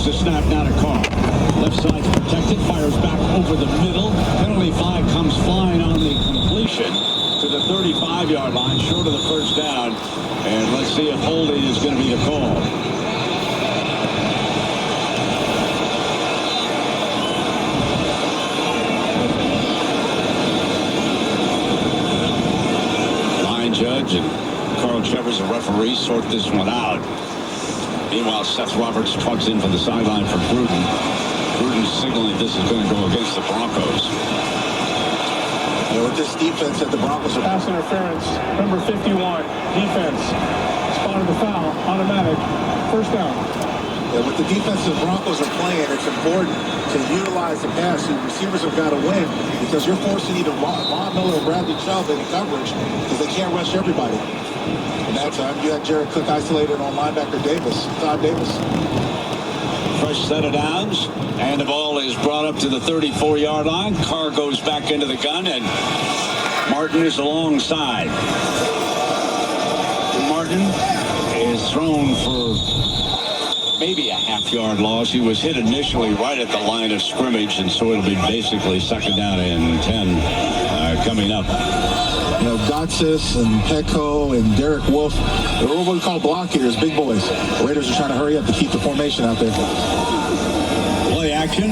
Here's the snap now to Carr. Left side's protected, fires back over the middle. Penalty flag comes flying on the completion to the 35-yard line, short of the first down. And let's see if holding is going to be the call. Line judge and Carl Chevers, the referee, sort this one out. Meanwhile, Seth Roberts plugs in from the sideline for Gruden. Gruden's signaling this is going to go against the Broncos. You know, with this defense that the Broncos are... Pass interference, number 51, defense. Spotted the foul, automatic, first down. Yeah, with the defense the Broncos are playing, it's important to utilize the pass. The receivers have got to win because you're forcing either Von Miller or Bradley Chubb into coverage because they can't rush everybody. And that time, you had Jared Cook isolated on linebacker Todd Davis. Fresh set of downs, and the ball is brought up to the 34-yard line. Carr goes back into the gun, and Martin is alongside. Martin is thrown for maybe a half-yard loss. He was hit initially right at the line of scrimmage, and so it'll be basically second down and 10 coming up. You know, Gotsis and Petco and Derek Wolf, they're what we call block eaters, big boys. The Raiders are trying to hurry up to keep the formation out there. Play action.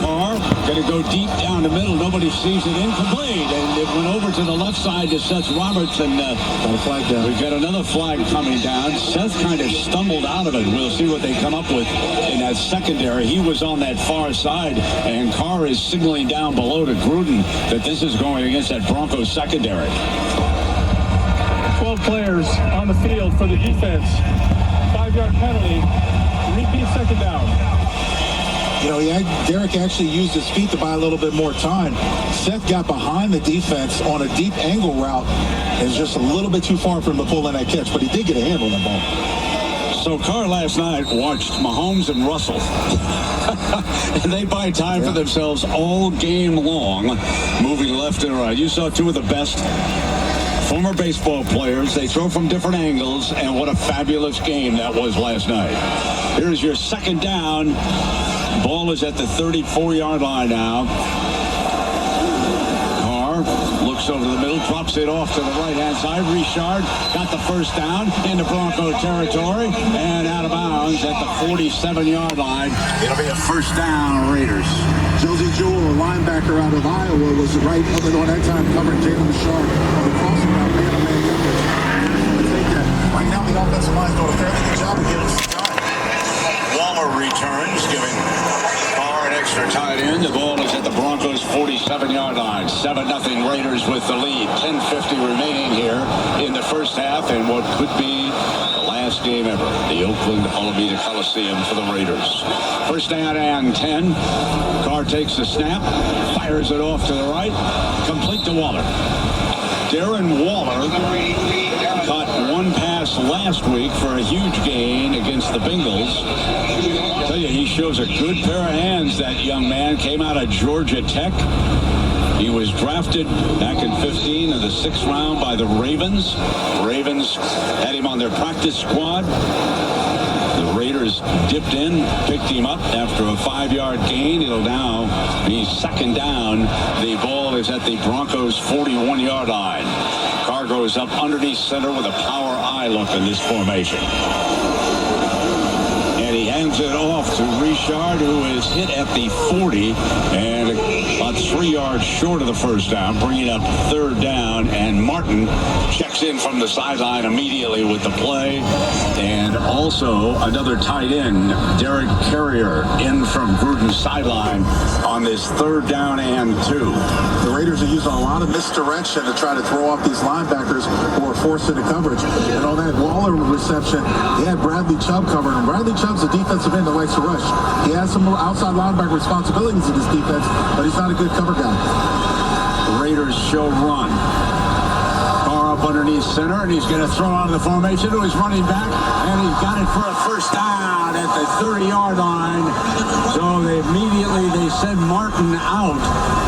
Carr going to go deep down the middle. Nobody sees it, incomplete. And it went over to the left side to Seth Roberts. And got a flag down. We've got another flag coming down. Seth kind of stumbled out of it. We'll see what they come up with in that secondary. He was on that far side, and Carr is signaling down below to Gruden that this is going against that Broncos secondary. 12 players on the field for the defense. 5-yard penalty. Repeat second down. You know, Derek actually used his feet to buy a little bit more time. Seth got behind the defense on a deep angle route. It was just a little bit too far for him to pull in that catch, but he did get a handle on the ball. So Carr last night watched Mahomes and Russell. And they buy time for themselves all game long, moving left and right. You saw two of the best former baseball players. They throw from different angles, and what a fabulous game that was last night. Here's your second down. Ball is at the 34-yard line now. Carr looks over the middle, drops it off to the right-hand side. Richard got the first down into Bronco territory and out of bounds at the 47-yard line. It'll be a first down, Raiders. Josie Jewell, a linebacker out of Iowa, was right up on that time covering Jalen Sharp on the crossing route, man-to-man coverage. Right now, the offensive line's doing a fairly good job of giving us some time. Waller returns, giving Carr an extra tight end. The ball is at the Broncos' 47-yard line. 7-0 Raiders with the lead. 10:50 remaining here in the first half, and what could be the last game ever. The Oakland Alameda Coliseum for the Raiders. First down and 10. Carr takes the snap, fires it off to the right, complete to Waller. Darren Waller caught one pass last week for a huge gain against the Bengals. I tell you, he shows a good pair of hands, that young man. Came out of Georgia Tech. He was drafted back in 15 in the 6th round by the Ravens. Ravens had him on their practice squad. The Raiders dipped in, picked him up after a 5-yard gain. It'll now be second down. The ball is at the Broncos' 41-yard line. Carr goes up underneath center with a power eye look in this formation. And he hands it off to Richard, who is hit at the 40 and about 3 yards short of the first down, bringing up third down. And Martin checks in from the sideline immediately with the play. And also another tight end, Derek Carrier, in from Gruden's sideline on this third down and 2. The Raiders are using a lot of misdirection to try to throw off these linebackers who are forced into coverage. And on that Waller reception, they had Bradley Chubb covered. And Bradley Chubb's a defensive end that likes to rush. He has some outside linebacker responsibilities in his defense, but he's not a good cover guy. The Raiders show run. Carr up up underneath center, and he's going to throw out of the formation to his running back, and he's got it for a first down at the 30-yard line. So they sent Martin out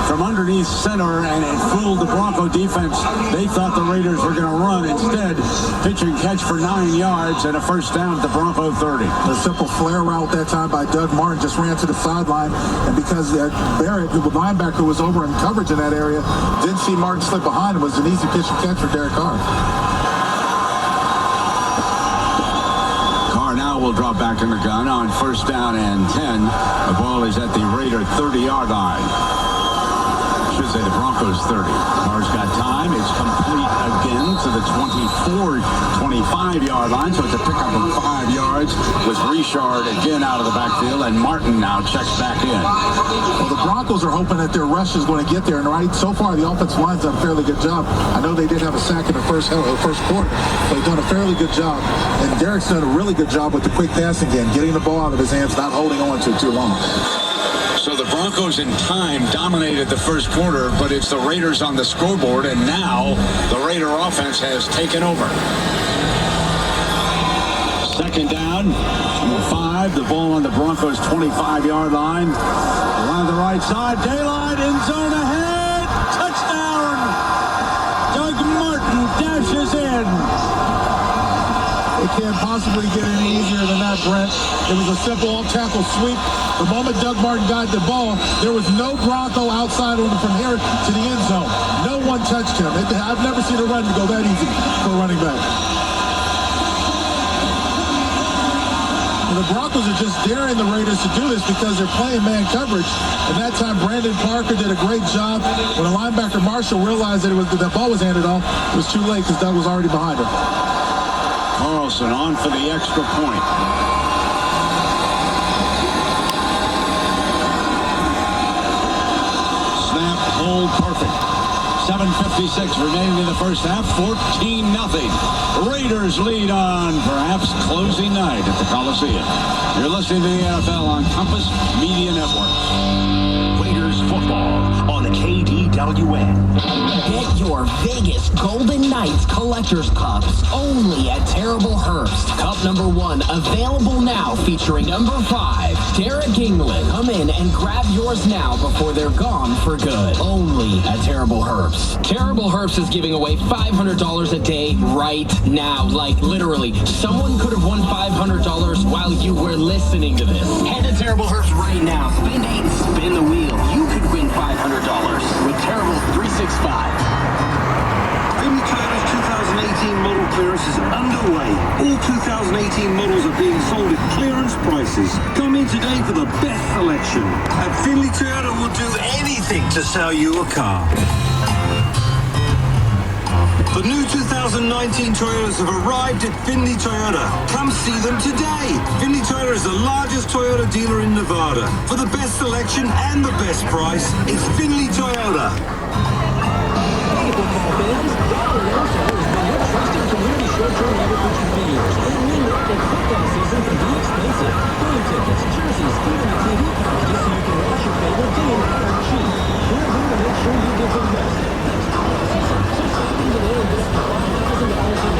from underneath center, and it fooled the Bronco defense. They thought the Raiders were going to run. Instead, pitch and catch for 9 yards and a first down at the Bronco 30. A simple flare route that time by Doug Martin, just ran to the sideline, and because Barrett, the linebacker, was over in coverage in that area, didn't see Martin slip behind him. It was an easy pitch and catch for Derek Carr. Carr now will drop back in the gun on first down and 10. The ball is at the Raider 30-yard line. I should say the Broncos 30. Carr's got time. It's complete again to the 25-yard line, so it's a pickup of 5 yards with Richard again out of the backfield, and Martin now checks back in. Well, the Broncos are hoping that their rush is going to get there, and right so far the offensive line's done a fairly good job. I know they did have a sack in the first quarter, but they've done a fairly good job, and Derek's done a really good job with the quick passing game, getting the ball out of his hands, not holding on to it too long. So the Broncos in time dominated the first quarter, but it's the Raiders on the scoreboard, and now the Raider offense has taken over. Second down, 5, the ball on the Broncos 25-yard line. Around the right side, daylight, end zone ahead, touchdown! Doug Martin dashes in. It can't possibly get any easier than that, Brent. It was a simple off-tackle sweep. The moment Doug Martin got the ball, there was no Bronco outside of him from here to the end zone. No one touched him. I've never seen a run go that easy for a running back. And the Broncos are just daring the Raiders to do this because they're playing man coverage. And that time, Brandon Parker did a great job. When the linebacker Marshall realized that the ball was handed off, it was too late because Doug was already behind him. Carlson on for the extra point. Snap, hold, perfect. 7:56 remaining in the first half, 14-0. Raiders lead on perhaps closing night at the Coliseum. You're listening to the NFL on Compass Media Network. Raiders football on KDWN. Get your Vegas Golden Knights Collector's Cups only at Terrible Herbst. Cup number 1 available now, featuring number 5, Derek England. Come in and grab yours now before they're gone for good. Only at Terrible Herbst. Terrible Herbst is giving away $500 a day right now. Like literally, someone could have won $500 while you were listening to this. Head to Terrible Herbst right now. Spin 8, spin the wheel. You could win $500 with Terrible 365. Finley Toyota's 2018 model clearance is underway. All 2018 models are being sold at clearance prices. Come in today for the best selection. And Finley Toyota will do anything to sell you a car. The new 2019 Toyotas have arrived at Finley Toyota. Come see them today. Finley Toyota is the largest Toyota dealer in Nevada. For the best selection and the best price, it's Finley Toyota. Hey, football fans, Dollar has been your trusted community short-term rental for 20 years. And we know that football season can be expensive. Game tickets, jerseys, even a TV package so you can watch your favorite team are cheap. We're here to make sure you get the best. Next football season, so sign in today and get up to $5,000 in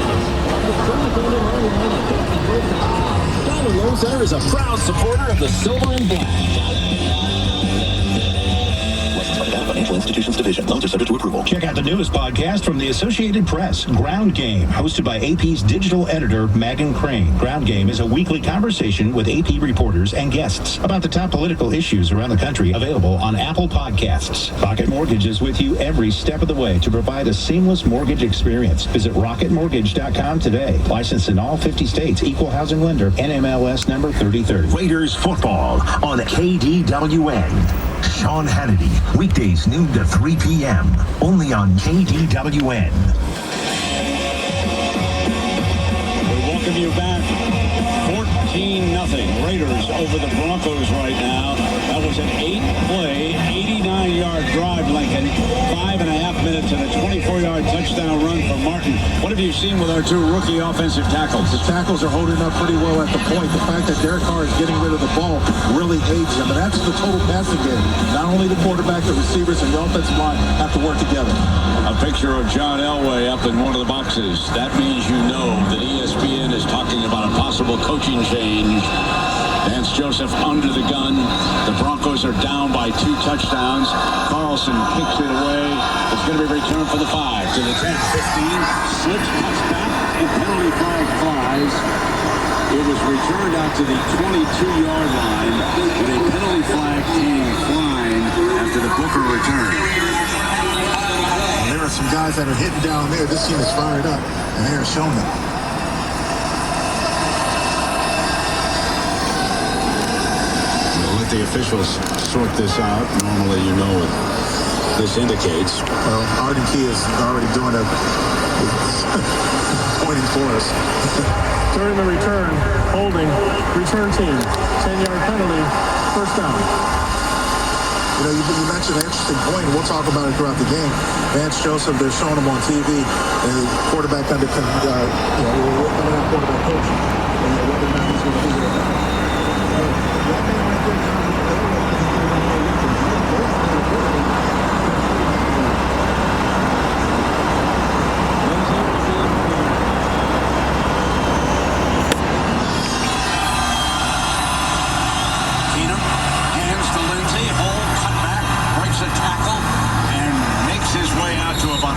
minutes. Get fully funded online at DollarLoan.com. Dollar Loan Center is a proud supporter of the Silver and Black. Financial Institutions Division. Loans are subject to approval. Check out the newest podcast from the Associated Press, Ground Game, hosted by AP's digital editor, Megan Crane. Ground Game is a weekly conversation with AP reporters and guests about the top political issues around the country, available on Apple Podcasts. Rocket Mortgage is with you every step of the way to provide a seamless mortgage experience. Visit rocketmortgage.com today. Licensed in all 50 states, equal housing lender, NMLS number 3030. Raiders football on KDWN. Sean Hannity, weekdays noon to 3 p.m. Only on KDWN. We welcome you back. 14-0. Raiders over the Broncos right now. That was an 8-play, 39-yard drive, Lincoln. 5.5 minutes and a 24-yard touchdown run for Martin. What have you seen with our two rookie offensive tackles? The tackles are holding up pretty well at the point. The fact that Derek Carr is getting rid of the ball really aids them. And that's the total passing game. Not only the quarterback, the receivers, and the offensive line have to work together. A picture of John Elway up in one of the boxes. That means you know that ESPN is talking about a possible coaching change. Vance Joseph under the gun. The Broncos are down by 2 touchdowns. Carlson kicks it away. It's going to be returned for the 5 to the 10, 15. Slips, cuts back, and penalty flag flies. It was returned out to the 22-yard line, with a penalty flag came flying after the Booker return. There are some guys that are hitting down there. This team is fired up, and they are showing it. We'll let the officials sort this out. Normally, you know what this indicates. Well, Arden Key is already doing it, pointing for us. During the return, holding, return team, 10-yard penalty, first down. You know, you mentioned an interesting point, and we'll talk about it throughout the game. Vance Joseph, they're showing him on TV, and the quarterback under, coming out quarterback coach, and whether or not he's going to do it.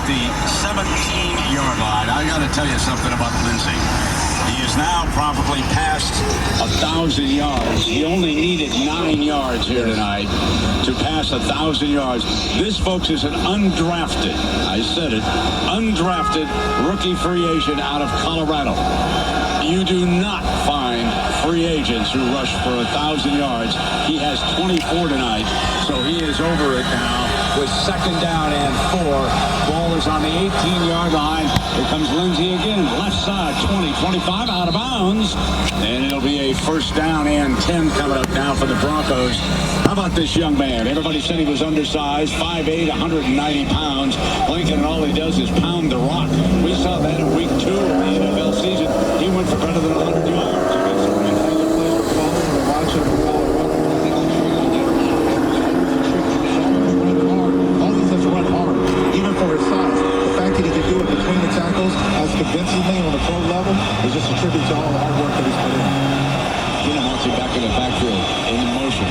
The 17-yard line. I got to tell you something about Lindsey. He is now probably past 1,000 yards. He only needed 9 yards here tonight to pass 1,000 yards. This, folks, is an undrafted, I said it, undrafted rookie free agent out of Colorado. You do not find free agents who rush for 1,000 yards. He has 24 tonight, so he is over it now with 2nd down and 4. Ball is on the 18-yard line. Here comes Lindsey again. Left side, 20, 25, out of bounds. And it'll be a 1st down and 10 coming up now for the Broncos. How about this young man? Everybody said he was undersized, 5'8", 190 pounds. Lincoln, and all he does is pound the rock. We saw that in week 2 of the NFL season. He went for better than 100 yards. Convincingly on the pro level is just a tribute to all the hard work that he's put in. Keenum wants him back in the backfield in motion.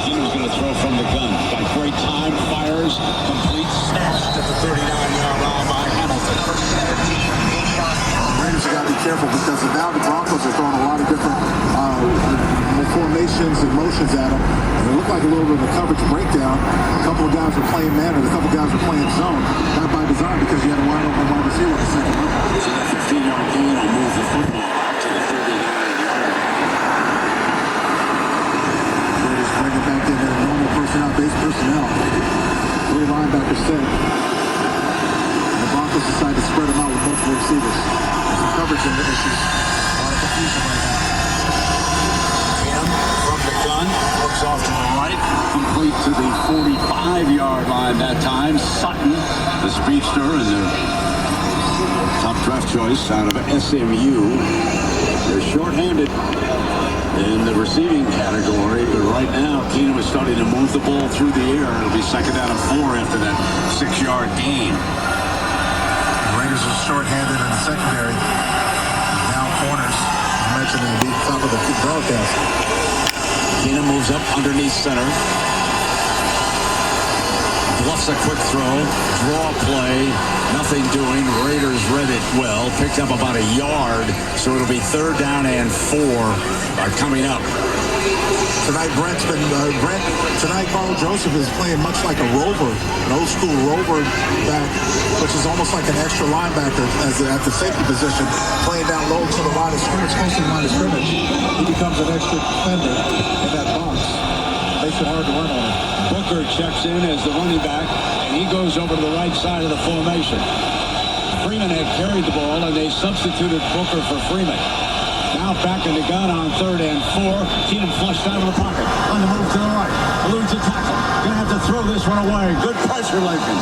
Keenum's going to throw from the gun. Got great time, fires, complete, snatched at the 39-yard line by Hamilton. The Raiders have got to be careful because now the Broncos are throwing a lot of different formations and motions at them. And it looked like a little bit of a coverage breakdown. A couple of guys were playing man and a couple of guys were playing zone. Not by design because you had a wide open wide receiver at the second level. So that 15-yard gain will move the football out to the 39-yard line. Raiders bring it back in their normal personnel, base personnel. 3 linebackers set. And the Broncos decide to spread them out with multiple receivers. There's some coverage in the issues. A lot of confusion right now. From the gun, looks off to the right, complete to the 45-yard line that time. Sutton, the speedster and the top draft choice out of SMU. They're shorthanded in the receiving category, but right now Keenum is starting to move the ball through the air. It'll be 2nd down and 4 after that 6-yard gain. The Raiders are shorthanded in the secondary. Now corners. I mentioned in the top of the broadcast. Keenum moves up underneath center. Bluffs a quick throw. Draw play. Nothing doing. Raiders read it well. Picked up about a yard. So it'll be 3rd down and 4 coming up. Tonight, tonight Carl Joseph is playing much like a rover, an old school rover back, which is almost like an extra linebacker at the safety position, playing down low to the line of scrimmage, close to the line of scrimmage. He becomes an extra defender in that box. Makes it hard to run on him. Booker checks in as the running back, and he goes over to the right side of the formation. Freeman had carried the ball, and they substituted Booker for Freeman. Now Now back in the gun on 3rd and 4. Keenum flushed out of the pocket. On the move to the right. Eludes a tackle. Gonna have to throw this one away. Good pressure, Lincoln.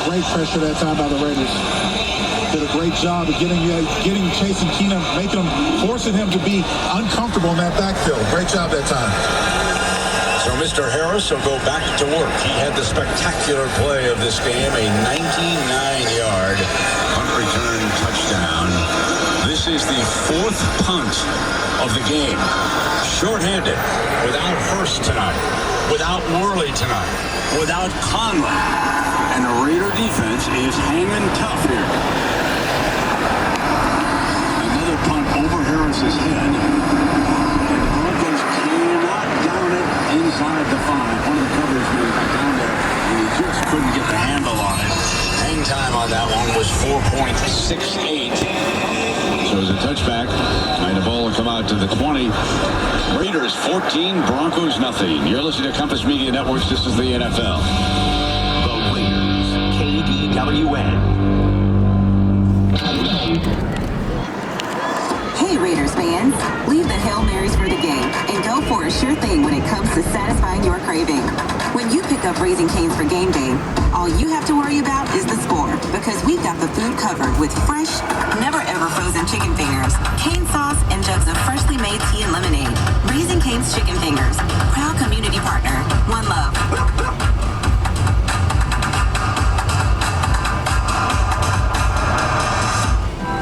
Great pressure that time by the Raiders. Did a great job of chasing Keenum, forcing him to be uncomfortable in that backfield. Great job that time. So Mr. Harris will go back to work. He had the spectacular play of this game, a 99-yard punt return touchdown. This is the 4th punt of the game. Short-handed, without Hurst tonight, without Worley tonight, without Conley. And the Raider defense is hanging tough here. Another punt over Harris's head. And the Broncos cannot down it inside the 5. One of the coverage men got down there, and he just couldn't get the handle on it. Hang time on that one was 4.68. So it's a touchback, and the ball will come out to the 20. Raiders 14, Broncos nothing. You're listening to Compass Media Networks. This is the NFL. The Raiders, KDWN. Hey Raiders fans, leave the Hail Marys for the game and go for a sure thing when it comes to satisfying your craving. When you pick up Raising Cane's for game day, all you have to worry about is the score, because we've got the food covered with fresh, never ever frozen chicken fingers, cane sauce, and jugs of freshly made tea and lemonade. Raising Cane's Chicken Fingers, proud community partner. One love.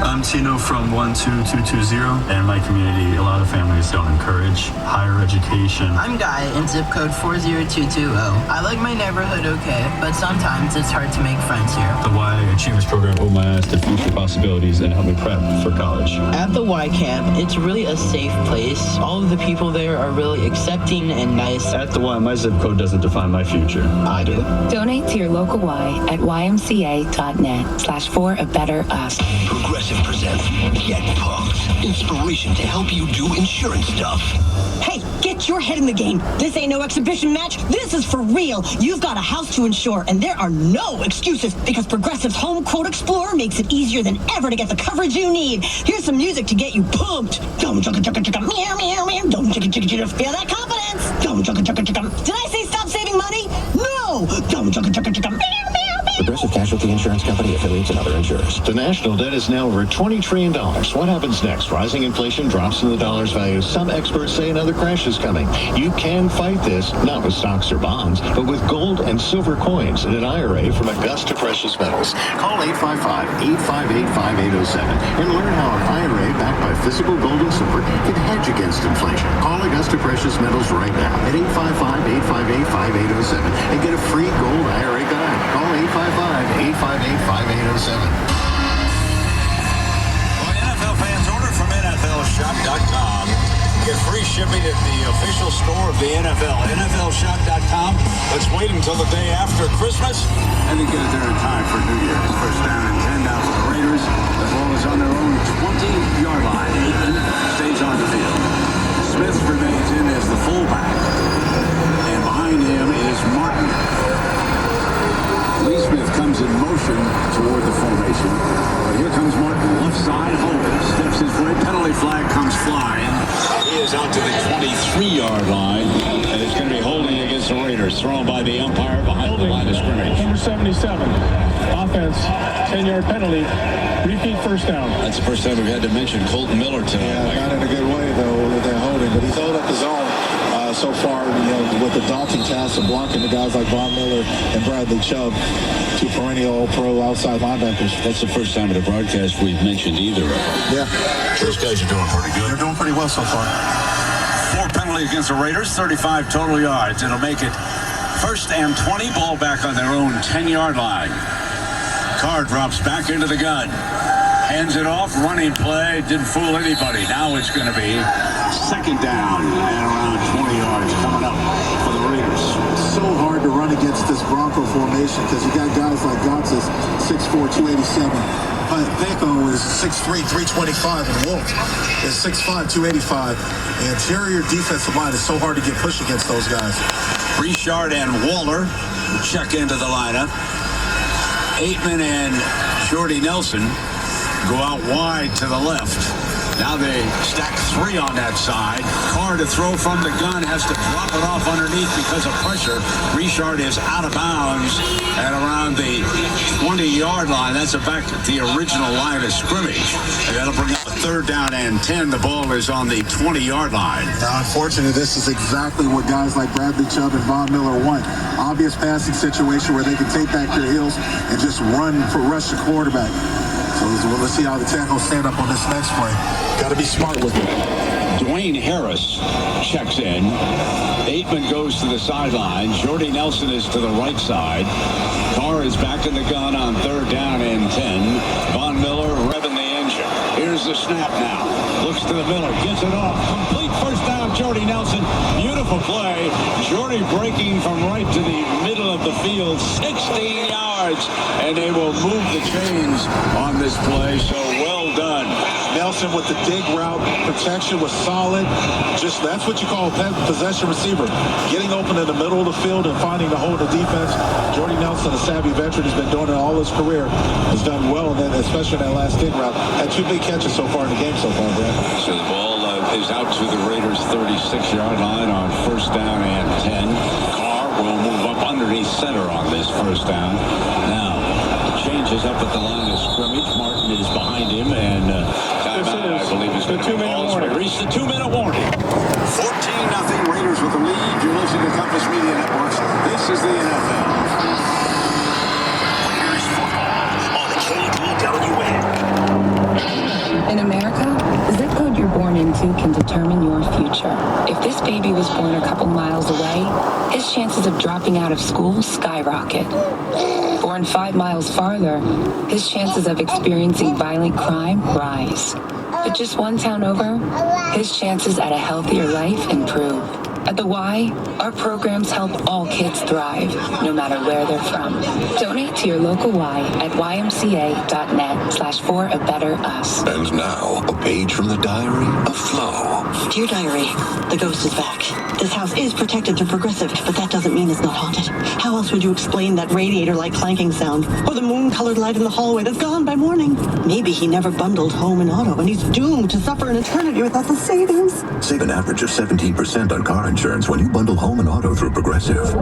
I'm Tino from 12220, and my community, a lot of families don't encourage higher education. I'm Guy in zip code 40220. I like my neighborhood okay, but sometimes it's hard to make friends here. The Y Achievers Program opened my eyes to future possibilities and helped me prep for college. At the Y Camp, it's really a safe place. All of the people there are really accepting and nice. At the Y, my zip code doesn't define my future. I do. Donate to your local Y at ymca.net/for-a-better-us. Progressive presents Get Pumped. Inspiration to help you do insurance stuff. Hey, get your head in the game. This ain't no exhibition match. This is for real. You've got a house to insure, and there are no excuses, because Progressive's Home Quote Explorer makes it easier than ever to get the coverage you need. Here's some music to get you pumped. Dum chugga chugga chugga meow meow meow. Dum chugga chugga chugga. Feel that confidence. Dum chugga chugga chugga. Did I say stop saving money? No. Dum chugga chugga chugga meow meow meow. Progressive Casualty Insurance Company, affiliates, and other insurers. The national debt is now over $20 trillion. What happens next? Rising inflation, drops in the dollar's value. Some experts say another crash is coming. You can fight this, not with stocks or bonds, but with gold and silver coins in an IRA from Augusta Precious Metals. Call 855-858-5807 and learn how an IRA backed by physical gold and silver can hedge against inflation. Call Augusta Precious Metals right now at 855-858-5807 and get a free gold IRA guide. Call 855-858-5807. Well, NFL fans, order from NFLshop.com. Get free shipping at the official store of the NFL. NFLshop.com. Let's wait until the day after Christmas and then get it there in time for New Year's. First down and 10 now for the Raiders. The ball is on their own 20-yard line. Aikman stays on the field. Smith remains in as the fullback. And behind him is Martin. Lee Smith comes in motion toward the formation. But here comes Martin, left side, holding. Steps his way, penalty flag comes flying. He is out to the 23-yard line, and it's going to be holding against the Raiders. Thrown by the umpire behind the line of scrimmage. Number 77, offense, 10-yard penalty, repeat first down. That's the first time we've had to mention Colton Miller tonight. Yeah, not in a good way, though, with that holding. But he's held up his own so far, with the daunting task of blocking the guys like Von Miller and Bradley Chubb, two perennial pro outside linebackers. That's the first time in a broadcast we've mentioned either of them. Yeah. Those guys are doing pretty good. They're doing pretty well so far. 4 penalties against the Raiders, 35 total yards. It'll make it first and 20, ball back on their own 10-yard line. Carr drops back into the gun. Hands it off, running play, didn't fool anybody. Now it's going to be second down and around 20 yards coming up for the Raiders. So hard to run against this Bronco formation because you got guys like Gotsis, 6'4", 287. Peko is 6'3", 325, and Wolf is 6'5", 285. The interior defensive line is so hard to get pushed against those guys. Richard and Waller check into the lineup. Aikman and Jordy Nelson go out wide to the left. Now they stack 3 on that side. Carr to throw from the gun, has to drop it off underneath because of pressure. Richard is out of bounds at around the 20-yard line. That's back to the original line of scrimmage. And that'll bring up a 3rd down and 10. The ball is on the 20-yard line. Now, unfortunately, this is exactly what guys like Bradley Chubb and Von Miller want. Obvious passing situation where they can take back their heels and just rush the quarterback. So let's see how the tackles stand up on this next play. Got to be smart with it. Dwayne Harris checks in. Bateman goes to the sideline. Jordy Nelson is to the right side. Carr is back in the gun on 3rd down and 10. Von Miller revving the engine. Here's the snap now. Looks to the middle. Gets it off. Complete first down, Jordy Nelson. Beautiful play. Jordy breaking from right to the middle of the field. 16 yards. And they will move the chains on this play. So well done. Nelson with the dig route. Protection was solid. Just that's what you call a possession receiver. Getting open in the middle of the field and finding the hole in the defense. Jordy Nelson, a savvy veteran, has been doing it all his career. Has done well, especially in that last dig route. Had 2 big catches so far in the game so far, Brad. So the ball is out to the Raiders' 36-yard line on 1st down and 10. Carr will move up underneath center on this 1st down. Now, changes up at the line of scrimmage. Martin is behind him, and timeout, I believe, is going to be called. So we reached the 2-minute warning. 14-0 Raiders with the lead. You're listening to Compass Media Networks. This is the NFL. Raiders football on KDWN. In America, the zip code you're born into can determine your future. If this baby was born a couple miles away, his chances of dropping out of school skyrocket. Born 5 miles farther, his chances of experiencing violent crime rise. But just 1 town over, his chances at a healthier life improve. At the Y, our programs help all kids thrive, no matter where they're from. Donate to your local Y at ymca.net/for-a-better-us. And now, a page from the diary of Flo. Dear Diary, the ghost is back. This house is protected through Progressive, but that doesn't mean it's not haunted. How else would you explain that radiator-like clanking sound? Or the moon-colored light in the hallway that's gone by morning? Maybe he never bundled home and auto, and he's doomed to suffer an eternity without the savings. Save an average of 17% on car insurance when you bundle home and auto through Progressive.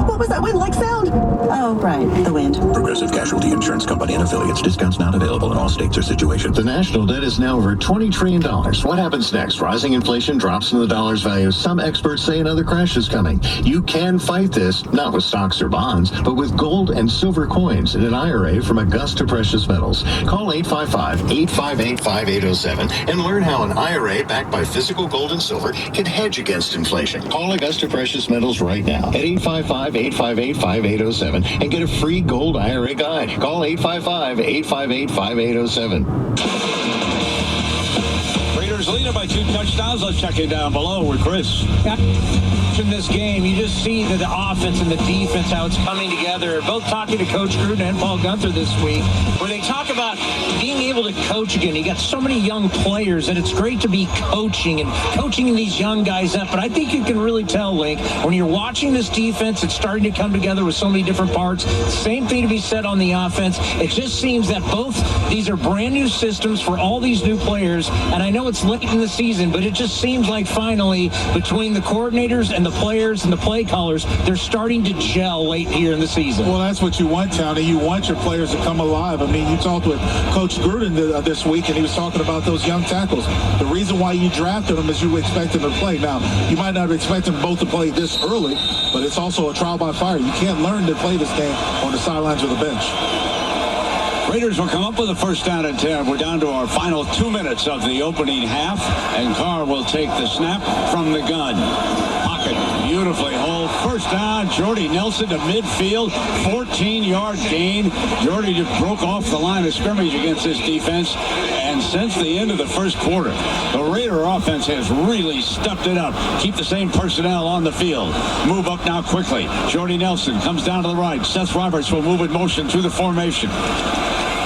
What was that wind-like sound? Oh, right, the wind. Progressive Casualty Insurance Company and affiliates. Discounts not available in all states or situations. The national debt is now over $20 trillion. What happens next? Rising inflation drops in the dollar's value. Some experts say another crash is coming. You can fight this, not with stocks or bonds, but with gold and silver coins in an IRA from Augusta Precious Metals. Call 855-858-5807 and learn how an IRA backed by physical gold and silver can hedge against inflation. Call Augusta Precious Metals right now at 855-858-5807 and get a free gold IRA guide. Call 855-858-5807. Raiders leading by 2 touchdowns. Let's check it down below with Chris. In this game, you just see that the offense and the defense, how it's coming together. Both talking to Coach Gruden and Paul Gunther this week, where they talk about being able to coach again. You got so many young players, and it's great to be coaching these young guys up. But I think you can really tell, Link, when you're watching this defense, it's starting to come together with so many different parts. Same thing to be said on the offense. It just seems that both these are brand new systems for all these new players. And I know it's late in the season, but it just seems like finally between the coordinators and the players and the play callers, they're starting to gel late here in the season. Well, that's what you want, Townie. You want your players to come alive. I mean, you talked with Coach Gruden this week, and he was talking about those young tackles. The reason why you drafted them is you expect them to play. Now, you might not expect them both to play this early, but it's also a trial by fire. You can't learn to play this game on the sidelines or the bench. Raiders will come up with a 1st down and 10. We're down to our final 2 minutes of the opening half, and Carr will take the snap from the gun. Pocket beautifully hold. 1st down, Jordy Nelson to midfield. 14-yard gain. Jordy just broke off the line of scrimmage against this defense. And since the end of the 1st quarter, the Raider offense has really stepped it up. Keep the same personnel on the field. Move up now quickly. Jordy Nelson comes down to the right. Seth Roberts will move in motion through the formation.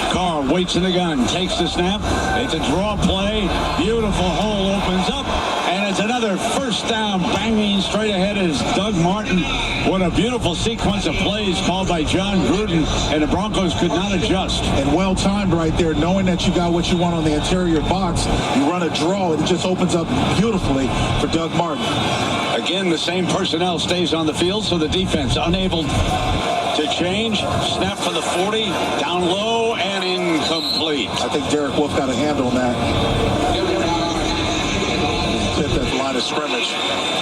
Carr waits in the gun, takes the snap. It's a draw play. Beautiful hole opens up, and it's It's another first down, banging straight ahead is Doug Martin. What a beautiful sequence of plays called by John Gruden, and the Broncos could not adjust. And well timed right there, knowing that you got what you want on the interior box. You run a draw, and it just opens up beautifully for Doug Martin. Again, the same personnel stays on the field, so the defense unable to change. Snap for the 40, down low and incomplete. I think Derek Wolf got a handle on that. Tipped at the line of scrimmage.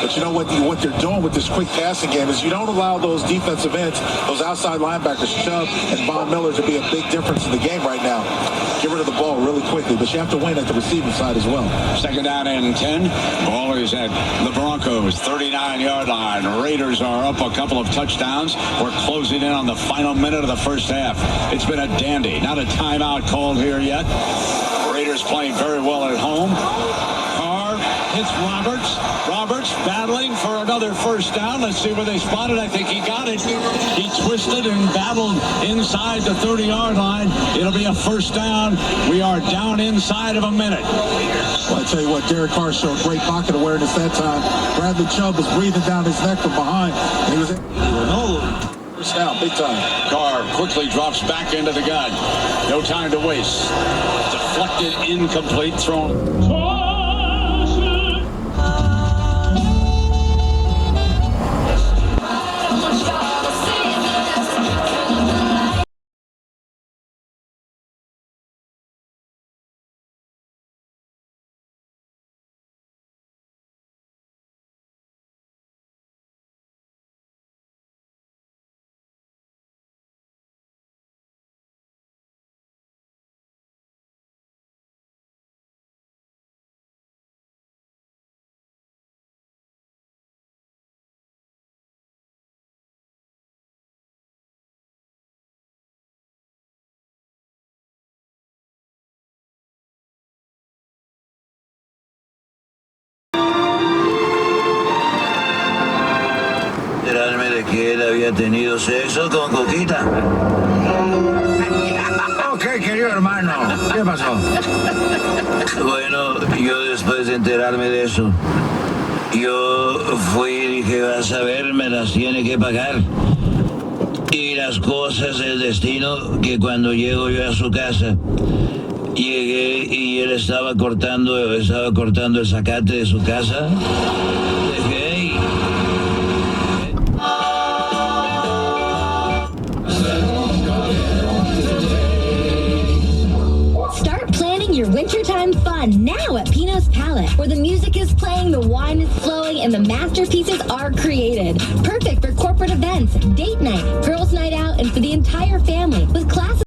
But you know what they're doing with this quick passing game is you don't allow those defensive ends, those outside linebackers, Chubb and Von Miller, to be a big difference in the game right now. Get rid of the ball really quickly, but you have to win at the receiving side as well. Second down and 10. Ball is at the Broncos' 39-yard line. Raiders are up a couple of touchdowns. We're closing in on the final minute of the first half. It's been a dandy. Not a timeout called here yet. Raiders playing very well at home. Carr hits Roberts. Roberts battling for another first down. Let's see where they spot it. I think he got it. He twisted and battled inside the 30-yard line. It'll be a first down. We are down inside of a minute. Well, I tell you what, Derek Carr showed great pocket awareness that time. Bradley Chubb was breathing down his neck from behind. He was first down, big time. Carr quickly drops back into the gun. No time to waste. Deflected, incomplete, thrown. De que él había tenido sexo con Coquita. Ok, querido hermano, ¿qué pasó? Bueno, yo después de enterarme de eso, yo fui y dije, vas a ver, me las tiene que pagar. Y las cosas del destino, que cuando llego yo a su casa, llegué y él estaba cortando el zacate de su casa. Your wintertime fun now at Pino's Palette, where the music is playing, the wine is flowing, and the masterpieces are created. Perfect for corporate events, date night, girls' night out, and for the entire family with classes.